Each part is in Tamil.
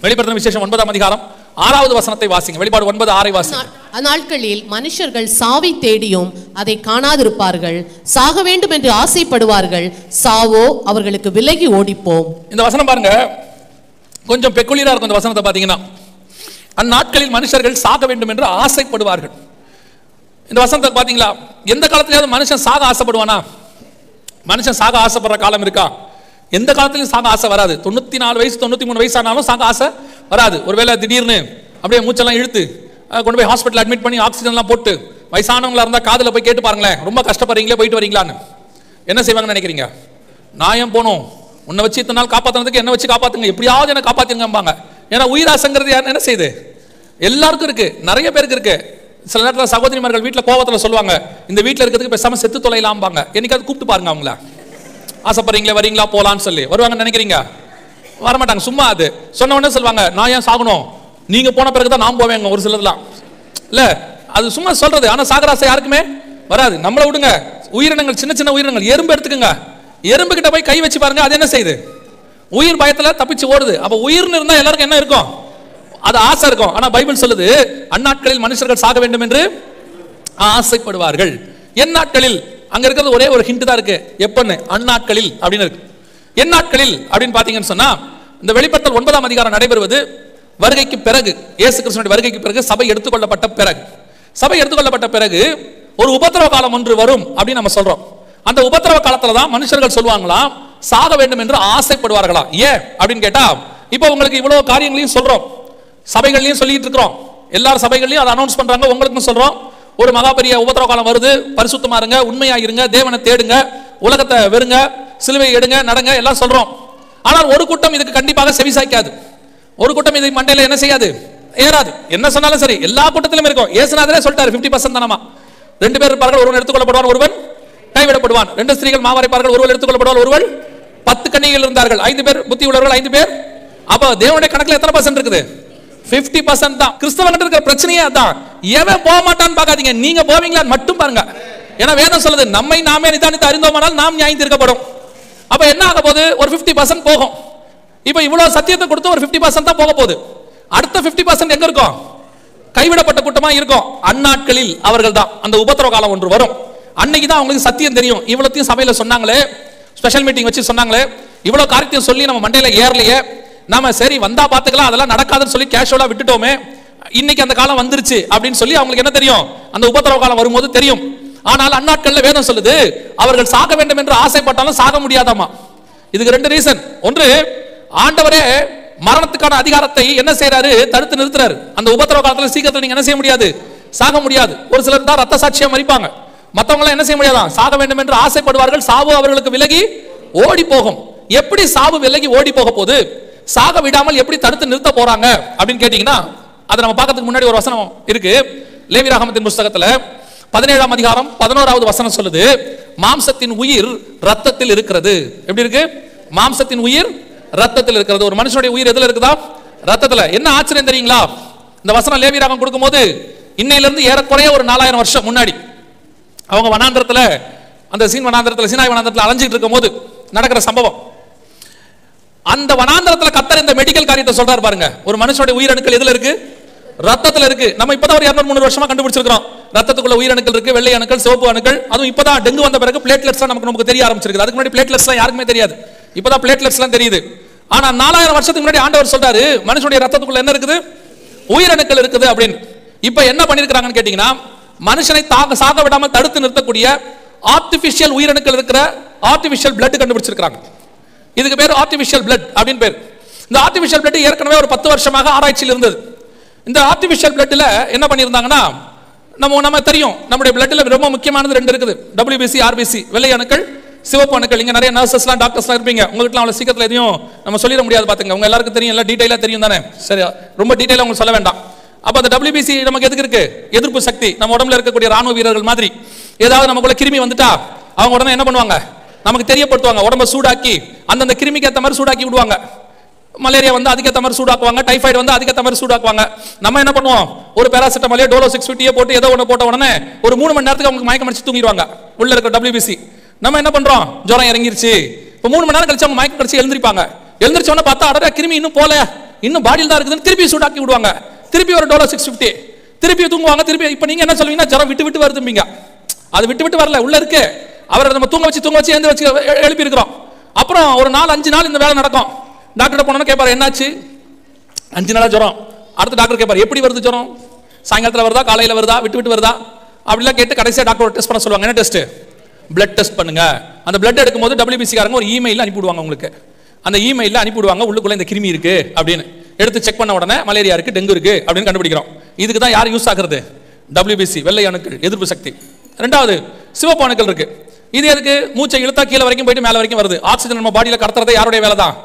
வெளிப்படுத்தின விசேஷம் 9ஆம் அதிகாரம் 6வது வசனத்தை வாசிங்க. வெளிப்பாடு 9:6 வாசிங்க. அந்நாட்களில் மனுஷர்கள் சாவை தேடியும் அதை காணாதிருப்பார்கள், சாக வேண்டும் என்று ஆசைப்படுவார்கள், சாவோ அவர்களுக்கு விலகி ஓடிப்போம். இந்த வசனம் பாருங்க, கொஞ்சம் பெக்குலியரா இருக்கும். இந்த வசனத்தை பாத்தீங்கன்னா, அந்நாட்களில் மனுஷர்கள் சாக வேண்டும் என்று ஆசைப்படுவார்கள். இந்த வசனத்தை பாத்தீங்களா? எந்த காலத்திலேயாவது மனுஷன் சாக ஆசைப்படுவானா? மனுஷன் சாக ஆசைப்படுற காலம் இருக்கா? எந்த காலத்திலும் சாக ஆசை வராது. 94 வயசு 93 வயசு ஆனாலும் சாக ஆசை வராது. ஒருவேளை திடீர்னு அப்படியே மூச்செல்லாம் இழுத்து கொண்டு போய் ஹாஸ்பிட்டல் அட்மிட் பண்ணி ஆக்சிஜன்லாம் போட்டு வயசானவங்களா இருந்தால் காதில் போய் கேட்டு பாருங்களேன், ரொம்ப கஷ்டப்படுறீங்களே, போயிட்டு வரீங்களான்னு. என்ன செய்வாங்கன்னு நினைக்கிறீங்க? நான் ஏன் போனோம், உன்னை வச்சு இத்தனை நாள் காப்பாற்றுறதுக்கு என்ன வச்சு காப்பாற்றுங்க, எப்படியாவது என்ன காப்பாற்றுங்கம்பாங்க. ஏன்னா உயிராசங்கிறது யார் என்ன செய்யுது? எல்லாருக்கும் இருக்கு, நிறைய பேருக்கு இருக்கு. சில நேரத்தில் சகோதரிமார்கள் வீட்டில் கோவத்தில் சொல்லுவாங்க, இந்த வீட்டில் இருக்கிறதுக்கு பேசாம செத்து தொலைலாம்பாங்க. என்னைக்காவது கூப்பிட்டு பாருங்க அவங்கள, ஆசைப்படுறீங்களே வரீங்களா போலான்னு சொல்லி வருவாங்கன்னு நினைக்கிறீங்க? வரமாட்டாங்க. சும்மா அது சொன்ன உடனே சொல்லுவாங்க, நான் ஏன் சாகணும், நீங்க போன பிறகுதான் நான் போவேங்க. ஒரு சிலர்லாம் இல்ல, அது சும்மா சொல்றது. ஆனா சாகராசை யாருக்குமே வராது. நம்மளை விடுங்க, உயிரினங்கள், சின்ன சின்ன உயிரினங்கள், எறும்பு எடுத்துக்கங்க. எறும்பு கிட்ட போய் கை வச்சு பாருங்க, அது என்ன செய்யுது? உயிர் பயத்துல தப்பிச்சு ஓடுது. அப்ப உயிர்னு இருந்தா எல்லாருக்கும் என்ன இருக்கும்? அது ஆசை இருக்கும். ஆனா பைபிள் சொல்லுது, அந்நாட்களில் மனுஷர்கள் சாக வேண்டும் என்று ஆசைப்படுவார்கள். என் நாட்களில் அங்க இருக்கிறது ஒரே ஒரு ஹிண்ட் தான் இருக்கு. எப்பன்னு? அந்நாட்களில் அப்படின்னு இருக்கு. என் நாட்களில் அப்படின்னு பாத்தீங்கன்னு சொன்னா, இந்த வெளிப்படுத்தல் 9ஆம் அதிகாரம் நடைபெறுவது வருகைக்கு பிறகு, இயேசு கிறிஸ்துவின் வருகைக்கு பிறகு, சபை எடுத்துக்கொள்ளப்பட்ட பிறகு. சபை எடுத்துக்கொள்ளப்பட்ட பிறகு ஒரு உபத்திரவ காலம் ஒன்று வரும் அப்படின்னு நம்ம சொல்றோம். அந்த உபத்திரவ காலத்துல தான் மனுஷர்கள் சொல்லுவாங்களாம், சாக வேண்டும் என்று ஆசைப்படுவார்களா. ஏன் அப்படின்னு கேட்டா, இப்போ உங்களுக்கு இவ்வளவு காரியங்களையும் சொல்றோம், சபைகள்லையும் சொல்லிட்டு இருக்கிறோம், எல்லாரும் சபைகள்லையும் அதை அனௌன்ஸ் பண்றாங்க, உங்களுக்கும் சொல்றோம். ஒரு மகா பெரிய உபத்திரவ காலம் வருது, பரிசுத்தமா இருங்க, உண்மையா இருங்க, தேவனை தேடுங்க, உலகத்தை வெறுங்க, சிலுவை எடுங்க, நடங்க, எல்லாம் சொல்றோம். ஆனால் ஒரு கூட்டம் இதுக்கு கண்டிப்பாக செவிசாய்க்காது. ஒரு கூட்டம் இது மண்டையில என்ன செய்யாது, ஏறாது. என்ன சொன்னாலும் சரி, எல்லா கூட்டத்திலும் இருக்கும். இயேசுநாதரே சொல்லிட்டாரு, 50% தானமா. 2 பேர் இருப்பார்கள், ஒருவன் எடுத்துக்கொள்ளப்படுவான், ஒருவன் கைவிடப்படுவான். 2 ஸ்திரீகள் மாவரைப்பார்கள், ஒருவன் எடுத்துக்கொள்ளப்படுவான், ஒருவன் 10 கன்னிகைகள் இருந்தார்கள், 5 பேர் புத்தி உள்ளவர்கள், 5 பேர். அப்ப தேவனுடைய கணக்குல எத்தனை % இருக்குது? 50% தான். கிறிஸ்தவன் இருக்கிற பிரச்சனையே அதான். எவன் போக மாட்டான்னு பார்க்காதீங்க, நீங்க போவீங்களான்னு மட்டும் பாருங்க. ஏன்னா வேதம் சொல்லுது, நம்மை நாமே நிதானித்து அறிந்தோமானால் நாம் நியாயம் தீர்க்கப்படும். அப்ப என்ன ஆக போகுது? ஒரு 50% போகும். இப்ப இவ்வளவு சத்தியத்தை கொடுத்து ஒரு 50% தான் போக போகுது. அடுத்த 50% எங்க இருக்கும்? கைவிடப்பட்ட கூட்டமா இருக்கும். அந்நாட்களில் அவர்கள் தான். அந்த உபத்திரவ காலம் ஒன்று வரும். அன்னைக்கு தான் அவங்களுக்கு சத்தியம் தெரியும். இவ்வளத்தையும் சபையில சொன்னாங்களே, ஸ்பெஷல் மீட்டிங் வச்சு சொன்னாங்களே, இவ்வளவு காரியத்தையும் சொல்லி நம்ம மண்டையில ஏறலையே, நாம சரி வந்தா பாத்துக்கலாம், அதெல்லாம் நடக்காதுன்னு சொல்லி கேஷுவலா விட்டுட்டோமே, இன்னைக்கு அந்த காலம் வந்துருச்சு அப்படின்னு சொல்லி அவங்களுக்கு என்ன தெரியும்? அந்த உபத்திரவ காலம் வரும்போது தெரியும். ஆனால் அந்நாட்கள்ல வேதம் சொல்லுது, அவர்கள் சாக வேண்டும் என்று ஆசைப்பட்டாலும் சாக முடியாதாமா. இதுக்கு 2 ரீசன். ஒன்று, ஆண்டவரே மரணத்துக்கான அதிகாரத்தை என்ன செய்யறாரு? தடுத்து நிறுத்துறாரு. அந்த உபத்திரவ காலத்துல சீக்கிரத்தில் நீங்க என்ன செய்ய முடியாது? சாக முடியாது. ஒரு சிலர் தான் ரத்த சாட்சியா மரிப்பாங்க, மற்றவங்க என்ன செய்ய முடியாதான்? சாக வேண்டும் என்று ஆசைப்படுவார்கள், சாவு அவர்களுக்கு விலகி ஓடி போகும். எப்படி சாவு விலகி ஓடி போக போது? சாக விடாமல் எப்படி தடுத்து நிறுத்த போறாங்க அப்படின்னு கேட்டீங்கன்னா, அதை நம்ம பார்க்கறதுக்கு முன்னாடி ஒரு வசனம் இருக்கு. லேவியராகமத்தின் புத்தகத்துல 17ஆம் அதிகாரம் 11வது வசனம் சொல்லுது, மாம்சத்தின் உயிர் ரத்தத்தில் இருக்கிறது. எப்படி இருக்கு? மாம்சத்தின் உயிர் ரத்தத்தில் இருக்கிறது. ஒரு மனுஷனுடைய உயிர் எதுல இருக்குதா? ரத்தத்துல. என்ன ஆச்சரியம் தெரியுங்களா? இந்த வசனம் லேவியராகம் கொடுக்கும்போது இன்னையில இருந்து ஏறக்குறைய ஒரு 4000 வருஷம் முன்னாடி அவங்க வனாந்திரத்துல, அந்த சீனாய் வனாந்திரத்துல அலைஞ்சிட்டு இருக்கும் போது நடக்கிற சம்பவம். அந்த வனாந்திரத்துல கர்த்தர் இந்த மெடிக்கல் காரியத்தை சொல்றாரு பாருங்க. ஒரு மனுஷனுடைய உயிரணுக்கள் எதுல இருக்கு? ரத்தத்துல இருக்கு. நம்ம இப்பதான் ஒரு 200-300 வருஷமா கண்டுபிடிச்சிருக்கிறோம், ரத்தத்துக்குள்ள உயிரணுக்கள் இருக்கு, வெள்ளை அணுக்கள், சிவப்பு அணுக்கள். அதுவும் இப்பதான் டெங்கு வந்த பிறகு பிளேட்லெட்ஸ் நமக்கு தெரிய ஆரம்பிச்சிருக்கு. அதுக்கு முன்னாடி பிளேட்லெட்ஸ் யாருக்குமே தெரியாது, இப்பதான் பிளேட்லெட்ஸ் தெரியுது. ஆனா 4000 வருஷத்துக்கு முன்னாடி ஆண்டவர் சொல்றாரு, மனுஷனுடைய ரத்தத்துக்குள்ள என்ன இருக்குது? உயிரணுக்கள் இருக்குது அப்படின்னு. இப்ப என்ன பண்ணிருக்காங்கன்னு கேட்டீங்கன்னா, மனுஷனை சாக விடாமல் தடுத்து நிறுத்தக்கூடிய ஆர்டிபிஷியல் உயிரணுக்கள் இருக்கிற ஆர்டிபிஷியல் பிளட் கண்டுபிடிச்சிருக்காங்க. இதுக்கு பேர் ஆர்டிபிஷியல் பிளட் அப்படின்னு பேர். இந்த ஆர்டிபிஷியல் பிளட் ஏற்கனவே ஒரு 10 வருஷமாக ஆராய்ச்சியில் இருந்தது. இந்த ஆர்டிபிஷியல் பிளட்ல என்ன பண்ணியிருந்தாங்கன்னா, நம்ம தெரியும், நம்முடைய பிளட்ல ரொம்ப முக்கியமானது 2 இருக்குது, WBC, RBC, வெள்ளை அணுக்கள், சிவப்பு அணுக்கள். இங்க நிறைய நர்சஸ்லாம் டாக்டர்ஸ்லாம் இருப்பீங்க, உங்ககிட்ட அவ்வளவு சீக்கிரத்தில் எதையும் நம்ம சொல்லிட முடியாது பாத்துங்க. உங்க எல்லாருக்கும் தெரியும், எல்லாம் டீடைலா தெரியும் தானே? சரி, ரொம்ப டீடைலா உங்களுக்கு சொல்ல வேண்டாம். அப்ப அந்த WBC நமக்கு எதுக்கு இருக்கு? எதிர்ப்பு சக்தி. நம்ம உடம்புல இருக்கக்கூடிய ராணுவ வீரர்கள் மாதிரி ஏதாவது நமக்குள்ள கிருமி வந்துட்டா அவங்க உடனே என்ன பண்ணுவாங்க? நமக்கு தெரியப்படுத்துவாங்க, உடம்ப சூடாக்கி அந்தந்த கிருமிக்கு ஏற்ற மாதிரி சூடாக்கி விடுவாங்க. மலேரியா வந்து அதுக்கேற்ற மாதிரி சூடாக்குவாங்க, டைஃபாய்டு வந்து அதுக்கேற்ற மாதிரி சூடாக்குவாங்க. நம்ம என்ன பண்ணுவோம்? ஒரு பேராசிட்டமாலே டோலோ 650 போட்டு ஏதோ ஒன்று போட்ட உடனே ஒரு 3 மணி நேரத்துக்கு அவங்க மயக்கம் அடிச்சு தூங்கிடுவாங்க உள்ள இருக்க WBC. நம்ம என்ன பண்றோம்? ஜுரம் இறங்கிருச்சு, இப்போ 3 மணி நேரம் கழிச்சு அவங்க மயக்கம் கழிச்சு எழுந்திருப்பாங்க. எழுந்திரிச்சோன்னு பார்த்தா அடடா கிருமி இன்னும் போல, இன்னும் பாடியில் தான் இருக்குதுன்னு திருப்பி சூடாக்கி விடுவாங்க. திருப்பி ஒரு டோலோ 650 திருப்பி தூங்குவாங்க. திருப்பி இப்போ நீங்க என்ன சொல்வீங்கன்னா ஜரம் விட்டு விட்டு வருதும்பீங்க. அது விட்டு விட்டு வரல, உள்ள இருக்கு. அவரை நம்ம தூங்க வச்சு எழுந்து வச்சு எழுப்பி இருக்கிறோம். அப்புறம் ஒரு 4-5 நாள் இந்த வேலை நடக்கும். டாக்டர் போனோன்னு கேட்பாரு, என்னாச்சு? 5 நாளா ஜுரம். அடுத்த டாக்டர் கேட்பாரு, எப்படி வருது ஜுரம்? சாயங்காலத்தில் வருதா, காலையில் வருதா, விட்டு விட்டு வருதா அப்படிலாம் கேட்டு கடைசியாக டாக்டர் டெஸ்ட் பண்ண சொல்லுவாங்க. என்ன டெஸ்ட்? பிளட் டெஸ்ட் பண்ணுங்க. அந்த பிளட் எடுக்கும்போது WBC காரங்க ஒரு இமெயில் அனுப்பிவிடுவாங்க உங்களுக்கு. அந்த இமெயிலில் அனுப்பிவிடுவாங்க உள்ளுக்குள்ள இந்த கிருமி இருக்கு அப்படின்னு. எடுத்து செக் பண்ண உடனே மலேரியா இருக்கு, டெங்கு இருக்கு அப்படின்னு கண்டுபிடிக்கிறோம். இதுக்கு தான் யார் யூஸ் ஆகுறது? WBC, வெள்ளை அணுக்கள் எதிர்ப்பு சக்தி. ரெண்டாவது சிவப்பு அணுக்கள் இருக்கு. இது எதுக்கு? மூச்சை இழுத்தா கீழே வரைக்கும் போயிட்டு மேலே வரைக்கும் வருது. ஆக்சிஜன் நம்ம பாடியில் கடத்துறது யாருடைய வேலை தான்?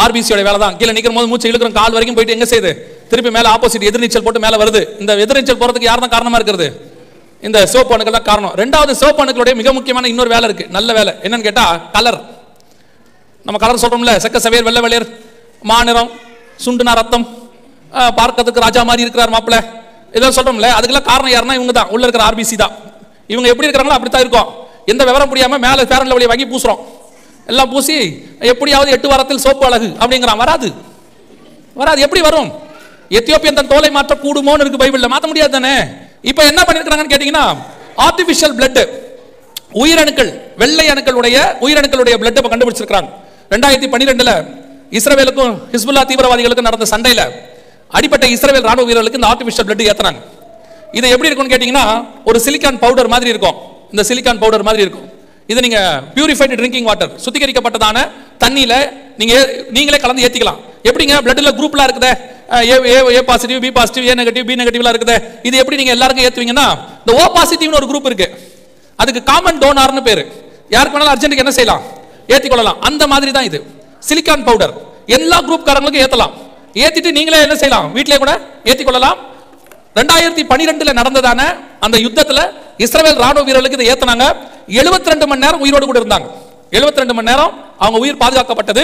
RBCயோட வேலை தான். கீழே நிற்கும் போது மூச்சை இழுக்கிறோம், கால் வரைக்கும் போயிட்டு எங்க செய்யுது? திருப்பி மேலே ஆப்போசிட் எதிர்நீச்சல் போட்டு மேலே வருது. இந்த எதிர்நீச்சல் போறதுக்கு யார் தான் காரணமா இருக்கிறது? இந்த சிவப்பு அணுக்கள் தான் காரணம். ரெண்டாவது சிவப்பு அணுக்களுடைய மிக முக்கியமான இன்னொரு வேலை இருக்கு, நல்ல வேலை. என்னன்னு கேட்டா கலர். நம்ம கலர் சொல்றோம்ல, செக்க சவேர், வெள்ளை வெளியர், மாநிறம், சுண்டுனா ரத்தம், பார்க்கறதுக்கு ராஜா மாதிரி இருக்கிறார் மாப்பிள்ள, இதெல்லாம் சொல்றோம்ல. அதுக்கெல்லாம் காரணம் யாருன்னா இவங்க தான், உள்ள இருக்கிற RBC தான். இவங்க எப்படி இருக்கிறாங்களோ அப்படித்தான் இருக்கும். எந்த விவரம் முடியாம மேலே ஃபேர் அண்ட் லவ்லி வாங்கி பூசுறோம். எல்லாம் பூசி எப்படியாவது 8 வாரத்தில் சோப்பு அழகு அப்படிங்கிறான். வராது வராது. எப்படி வரும்? எத்தியோப்பியன் தன் தோலை மாற்ற கூடுமோன்னு இருக்கு பைபிள்ல, மாற்ற முடியாது தானே. இப்போ என்ன பண்ணிருக்காங்கன்னு கேட்டீங்கன்னா, ஆர்டிபிஷியல் பிளட், உயிரணுக்கள், வெள்ளை அணுக்களுடைய உயிரணுக்களுடைய பிளட் இப்ப கண்டுபிடிச்சிருக்காங்க. 2012 இஸ்ரவேலுக்கும் ஹிஸ்புல்லா தீவிரவாதிகளுக்கும் நடந்த சண்டையில அடிப்பட்ட இஸ்ரவேல் ராணுவ வீரர்களுக்கு இந்த ஆர்டிபிஷியல் பிளட் ஏத்துறாங்க. இது எப்படி இருக்கும்னு கேட்டீங்கன்னா, ஒரு சிலிக்கான் பவுடர் மாதிரி இருக்கும். இந்த சிலிக்கான் பவுடர் மாதிரி இருக்கும். இது நீங்க பியூரிஃபைடு ட்ரிங்கிங் வாட்டர், சுத்திகரிக்கப்பட்டதான தண்ணியில நீங்களே கலந்து ஏத்திக்கலாம். எப்படிங்க? பிளட்ல குரூப்லாம் இருக்குதே, A positive, B positive, A negative, B நெகட்டிவ்லாம் இருக்குது. இது எப்படி நீங்க எல்லாருக்கும் ஏத்துவீங்கன்னா, இந்த O பாசிட்டிவ்னு ஒரு குரூப் இருக்கு, அதுக்கு காமன் டோனார்னு பேரு. யாருக்கு வேணாலும் அர்ஜென்ட்டுக்கு என்ன செய்யலாம்? ஏத்திக்கொள்ளலாம். அந்த மாதிரி தான் இது சிலிக்கான் பவுடர். எல்லா குரூப் காரங்களுக்கும் ஏத்தலாம். ஏத்திட்டு நீங்களே என்ன செய்யலாம்? வீட்டிலே கூட ஏத்திக்கொள்ளலாம். 2012 நடந்ததான அந்த யுத்தத்துல இஸ்ரவேல் ராணுவ வீரர்களுக்கு இதை ஏத்துனாங்க. 72 மணி நேரம் உயிரோடு கூட இருந்தாங்க. 72 மணி நேரம் அவங்க உயிர் பாதுகாக்கப்பட்டது.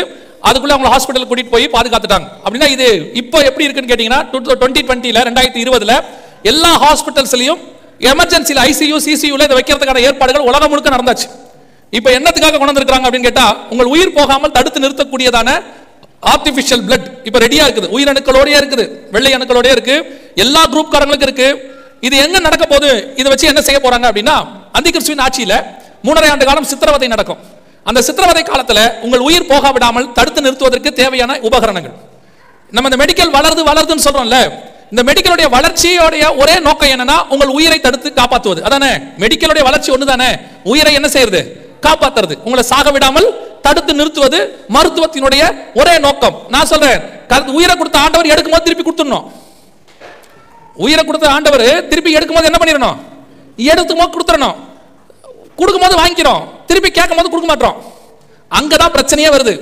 அதுக்குள்ள அவங்க ஹாஸ்பிட்டல் கூட்டிட்டு போய் பாதுகாத்துட்டாங்க. அப்படின்னா இது இப்போ எப்படி இருக்குன்னு கேட்டீங்கன்னா, 2020 எல்லா ஹாஸ்பிட்டல்ஸ்லயும் எமர்ஜென்சில ICU, CCUல இதை வைக்கிறதுக்கான ஏற்பாடுகள் உலகம் முழுக்க நடந்தாச்சு. இப்போ என்னத்துக்காக கொண்டு வந்திருக்காங்க அப்படின்னு கேட்டா, உங்கள் உயிர் போகாமல் தடுத்து நிறுத்தக்கூடியதான ஆர்டிபிஷியல் பிளட் இப்ப ரெடியா இருக்குது. உயிரணுக்களோடயே இருக்குது, வெள்ளை அணுக்களோடயே இருக்கு, எல்லா குரூப் காரங்களுக்கும் இருக்கு. இது எங்க நடக்க போகுது? இதை வச்சு என்ன செய்ய போறாங்க அப்படின்னா, அந்திகிறிஸ்துவின் ஆட்சியில 3.5 ஆண்டு காலம் சித்திரவதை நடக்கும். அந்த சித்திரவதை காலத்துல உங்கள் உயிர் போக விடாமல் தடுத்து நிறுத்துவதற்கு தேவையான உபகரணங்கள். நம்ம இந்த மெடிக்கல் வளருதுன்னு சொல்றோம்ல, இந்த மெடிக்கலுடைய வளர்ச்சியோடைய ஒரே நோக்கம் என்னன்னா, உங்கள் உயிரை தடுத்து காப்பாற்றுவது. அதானே மெடிக்கலுடைய வளர்ச்சி ஒண்ணுதானே, உயிரை என்ன செய்யறது? காப்பாத்துறது, உங்களை சாக விடாமல் தடுத்து நிறுத்துவது மருத்துவத்தினுடைய ஒரே நோக்கம். நான் சொல்றேன், உயிரை கொடுத்த ஆண்டவர் எடுக்கும்போது திருப்பி கொடுத்துடணும். உயிரை கொடுத்த ஆண்டவர் திருப்பி எடுக்கும்போது என்ன பண்ணிடணும்? எடுக்கும்போது கொடுத்துடணும். கொடுக்கும்போது வாங்கிக்கிறோம், திருப்பி கேட்கும் போது கொடுக்க மாட்டோம். அங்கதான் பிரச்சனையே வருது.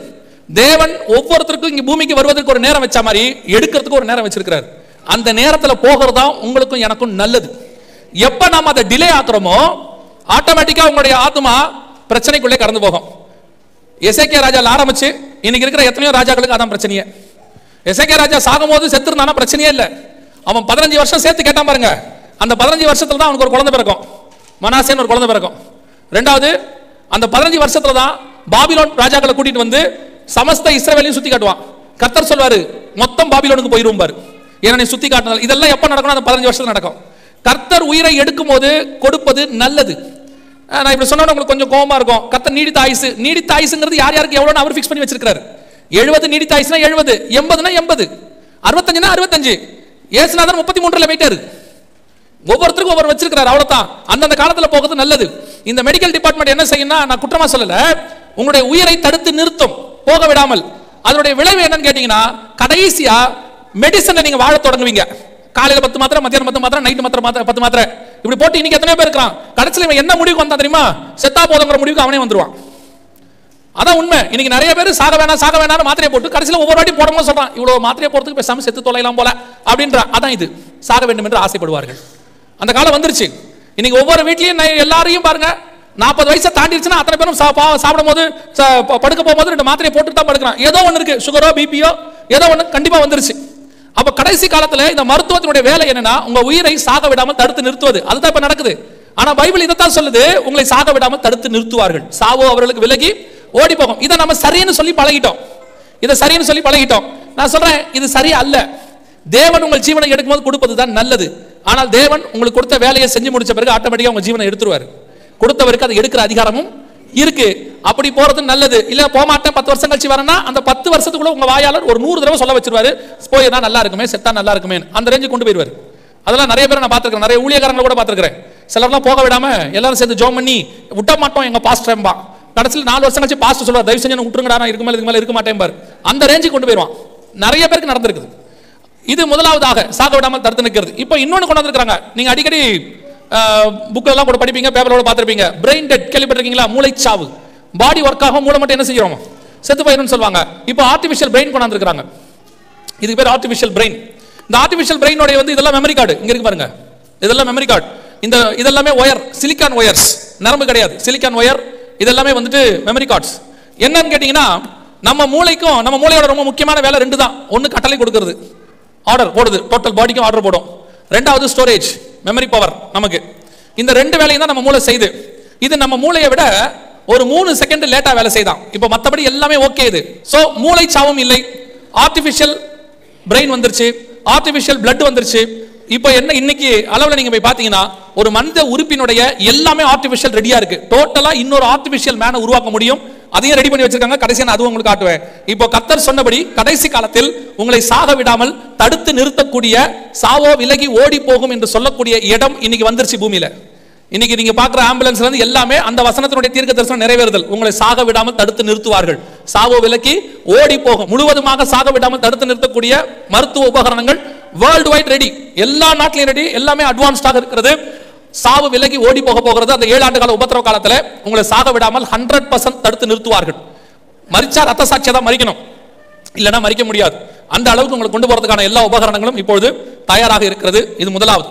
தேவன் ஒவ்வொருத்தருக்கும் இங்க பூமிக்கு வருவதற்கு ஒரு நேரம் வச்ச மாதிரி எடுக்கிறதுக்கு ஒரு நேரம் வச்சிருக்கிறார். அந்த நேரத்தில் போகிறதா உங்களுக்கும் எனக்கும் நல்லது. எப்ப நாம அதை டிலே ஆக்குறோமோ ஆட்டோமேட்டிக்கா உங்களுடைய ஆத்மா பிரச்சனைக்குள்ளே கடந்து போகும். எசேக்கியா ராஜால ஆரம்பிச்சு இன்னைக்கு இருக்கிற எத்தனையோ ராஜாக்களுக்கு அதான் பிரச்சனையே. எசேக்கியா ராஜா சாகும்போது செத்து இருந்தானா பிரச்சனையே இல்லை. அவன் 15 வருஷம் சேர்த்து கேட்டான் பாருங்க. அந்த 15 வருஷத்துல தான் அவனுக்கு ஒரு குழந்தை பிறக்கும், மனாசேன்னு ஒரு குழந்தை பிறக்கும். ரெண்டாவது, அந்த 15 வருஷத்துல தான் பாபிலோன் ராஜாக்களை கூட்டிட்டு வந்து சமஸ்த இஸ்ரவேலையும் சுத்தி காட்டுவான். கர்த்தர் சொல்வாரு, மொத்தம் பாபிலோனுக்கு போயிருவாரு, ஏன்னா நீ சுத்தி காட்டினால. இதெல்லாம் எப்ப நடக்கும்? அந்த 15 வருஷத்துல நடக்கும். கர்த்தர் உயிரை எடுக்கும் போது கொடுப்பது நல்லது. நான் இப்படி சொன்னா உங்களுக்கு கொஞ்சம் கோபமா இருக்கும். கர்த்தர் நீடித்த ஆயுசு, நீடித்த ஆயுசுங்கிறது யார் யாருக்கு எவ்வளவு அவர் ஃபிக்ஸ் பண்ணி வச்சிருக்காரு. 70 நீடித்த ஆயுசுனா 70, 80னா 80, 65னா 65. ஏசுநாதர் 33ல போயிட்டாரு. ஒவ்வொருத்தருக்கும் ஒவ்வொரு வச்சிருக்காரு, அவ்வளவுதான். அந்தந்த காலத்துல போகிறது நல்லது. இந்த மெடிக்கல் டிபார்ட்மெண்ட் என்ன செய்யணும்னா, நான் குற்றமா சொல்லல, உங்களுடைய உயிரை தடுத்து நிறுத்தும், போக விடாமல். அதனுடைய விளைவு என்னன்னு கேட்டீங்கன்னா, கடைசியா மெடிசனை நீங்க வாழ தொடங்குவீங்க. காலையில 10 மாத்திரை, மத்தியானம் 10 மாத்திரை, நைட்டு மாத்திரை 10 மாத்திரை, இப்படி போட்டு இன்னைக்கு எத்தனை பேர் இருக்கான். கடைசியில் இவன் என்ன முடிவுக்கு வந்தா தெரியுமா? செத்தா போதுங்கிற முடிவுக்கு அவனே வந்துருவான். அதான் உண்மை. இன்னைக்கு நிறைய பேர் சாக வேணாம் மாத்திரையை போட்டு கடைசியில் ஒவ்வொரு வாட்டி போடணும் சொல்றான். இவ்வளவு மாத்திரையை போறதுக்கு பேசாம செத்து தொலைலாம் போல அப்படின்ற. அதான் இது, சாக வேண்டும் என்று ஆசைப்படுவார்கள். அந்த காலம் வந்துருச்சு. இன்னைக்கு ஒவ்வொரு வீட்லயும் எல்லாரையும் பாருங்க, 40 வயசை தாண்டிடுச்சுன்னா அத்தனை பேரும் சாப்பிடும் போது படுக்க போகும்போது 2 மாத்திரையை போட்டு தான் படுக்கிறான். ஏதோ ஒன்று இருக்கு, சுகரோ பிபியோ ஏதோ ஒன்று கண்டிப்பா வந்துருச்சு. அப்ப கடைசி காலத்துல இந்த மருத்துவத்தினுடைய வேலை என்னன்னா, உங்க உயிரை சாக விடாமல் தடுத்து நிறுத்துவது. அதுதான் இப்ப நடக்குது. ஆனா பைபிள் இதைத்தான் சொல்லுது, உங்களை சாக விடாமல் தடுத்து நிறுத்துவார்கள், சாவோ அவர்களுக்கு விலகி ஓடி போகும். இதை நம்ம சரின்னு சொல்லி பழகிட்டோம். நான் சொல்றேன் இது சரியா அல்ல. தேவன் உங்கள் ஜீவனை எடுக்கும்போது கொடுப்பது தான் நல்லது. ஆனால் தேவன் உங்களுக்கு கொடுத்த வேலையை செஞ்சு முடிச்ச பிறகு ஆட்டோமேட்டிக்கா உங்க ஜீவனை எடுத்துருவாரு. கொடுத்தவருக்கு அதை எடுக்கிற அதிகாரமும் இருக்கு. அப்படி போறது நல்லது. இல்ல போக மாட்டேன் 10 வருஷம் கழிச்சு வரேன்னா அந்த 10 வருஷத்துக்குள்ள உங்க வாயாளர் ஒரு 100 தடவை சொல்ல வச்சிருவாரு, போயினா நல்லா இருக்குமே, செத்தா நல்லா இருக்குமே, அந்த ரேஞ்சு கொண்டு போயிருவாரு. அதெல்லாம் நிறைய பேர் நான் பார்த்திருக்கேன், நிறைய ஊழியக்காரங்களை கூட பார்த்திருக்கிறேன். சிலர்லாம் போக விடாம எல்லாரும் சேர்ந்து ஜோம் பண்ணி விட்ட மாட்டோம் எங்க பாஸ்டர்ம்பா, கடைசியில் 4 வருஷம் கழிச்சு பாஸ்டர் சொல்லுவார், தயவு செஞ்சு விட்டுருங்கடா, நான் இதுக்கு மேல இருக்க மாட்டேன் பாரு, அந்த ரேஞ்சு கொண்டு போயிருவான். நிறைய பேருக்கு நடந்திருக்குது. இது முதலாவதாக சாக விடாமல் தடுத்து நிற்கிறது. இப்போ இன்னொன்று கொண்டு வந்திருக்காங்க. நீங்க அடிக்கடி புக்கெல்லாம் கூட படிப்பீங்க, பேப்பரோட பார்த்துருப்பீங்க. பிரெயின் டெட் கேள்விப்பட்டிருக்கீங்களா? மூளைச்சாவு. பாடி ஒர்க் ஆகும், மூளை மட்டும் என்ன செய்யறோம், செத்து போயிடும்னு சொல்லுவாங்க. இப்போ ஆர்டிஃபிஷியல் பிரெயின் கொண்டு வந்திருக்காங்க. இதுக்கு பேர் ஆர்டிஃபிஷியல் பிரெயின். இந்த ஆர்டிஃபிஷியல் பிரெயினோட இதெல்லாம் மெமரி கார்டு இங்க இருக்கு பாருங்க, இதெல்லாம் மெமரி கார்டு. இதெல்லாமே ஒயர், சிலிக்கான் ஒயர்ஸ், நரம்பு கிடையாது, சிலிக்கான் ஒயர். இதெல்லாமே மெமரி கார்ட்ஸ். என்னன்னு கேட்டீங்கன்னா, நம்ம மூளைக்கும் நம்ம மூளையோட ரொம்ப முக்கியமான வேலை 2 தான். ஒன்னு கட்டளை கொடுக்கிறது, ஆர்டர் போடுது, டோட்டல் பாடிக்கும் ஆர்டர் போடும். ரெண்டாவது ஸ்டோரேஜ், மெமரி பவர். நமக்கு இந்த 2 வேலையும் தான் நம்ம மூளை செய்யுது. இது நம்ம மூளையை விட ஒரு 3 செகண்ட் லேட்டா வேலை செய்தான். இப்போ மற்றபடி எல்லாமே ஓகே. இது சோ மூளை சாவும் இல்லை. ஆர்டிஃபிஷியல் பிரெயின் வந்துருச்சு, ஆர்டிஃபிஷியல் பிளட் வந்துருச்சு. இப்போ என்ன இன்னைக்கு அளவில் நீங்க போய் பாத்தீங்கன்னா ஒரு மனித உறுப்பினுடைய எல்லாமே ஆர்டிஃபிஷியல் ரெடியா இருக்கு. டோட்டலா இன்னொரு ஆர்டிஃபிஷியல் மேனை உருவாக்க முடியும். அதையும் ரெடி பண்ணி வச்சிருக்காங்க. கடைசியா நான் அதுவும் உங்களுக்கு காட்டுவேன். இப்போ கர்த்தர் சொன்னபடி கடைசி காலத்தில் உங்களை சாக விடாமல் தடுத்து நிறுத்தக்கூடிய, சாவோ விலகி ஓடி போகும் என்று சொல்லக்கூடிய இடம் இன்னைக்கு வந்துருச்சு பூமியில. இன்னைக்கு நீங்க பாக்குற ஆம்புலன்ஸ்ல இருந்து எல்லாமே அந்த வசனத்தினுடைய தீர்க்க தரிசனம் நிறைவேறுதல். உங்களை சாக விடாமல் தடுத்து நிறுத்துவார்கள், சாவோ விலகி ஓடி போகும். முழுவதுமாக சாக விடாமல் தடுத்து நிறுத்தக்கூடிய மருத்துவ உபகரணங்கள் வேர்ல்டு வைட் ரெடி, எல்லா நாட்டிலும் ரெடி, எல்லாமே அட்வான்ஸ்டாக இருக்கிறது. சாவு விலகி ஓடி போக போகிறது. அந்த 7 ஆண்டு கால உபத்திரவ காலத்தில் உங்களை சாக விடாமல் 100% தடுத்து நிறுத்துவார்கள். மரிச்சா ரத்த சாட்சியா தான் மரிக்கணும், இல்லைன்னா மரிக்க முடியாது. அந்த அளவுக்கு உங்களை கொண்டு போறதுக்கான எல்லா உபகரணங்களும் இப்பொழுது தயாராக இருக்கிறது. இது முதலாவது.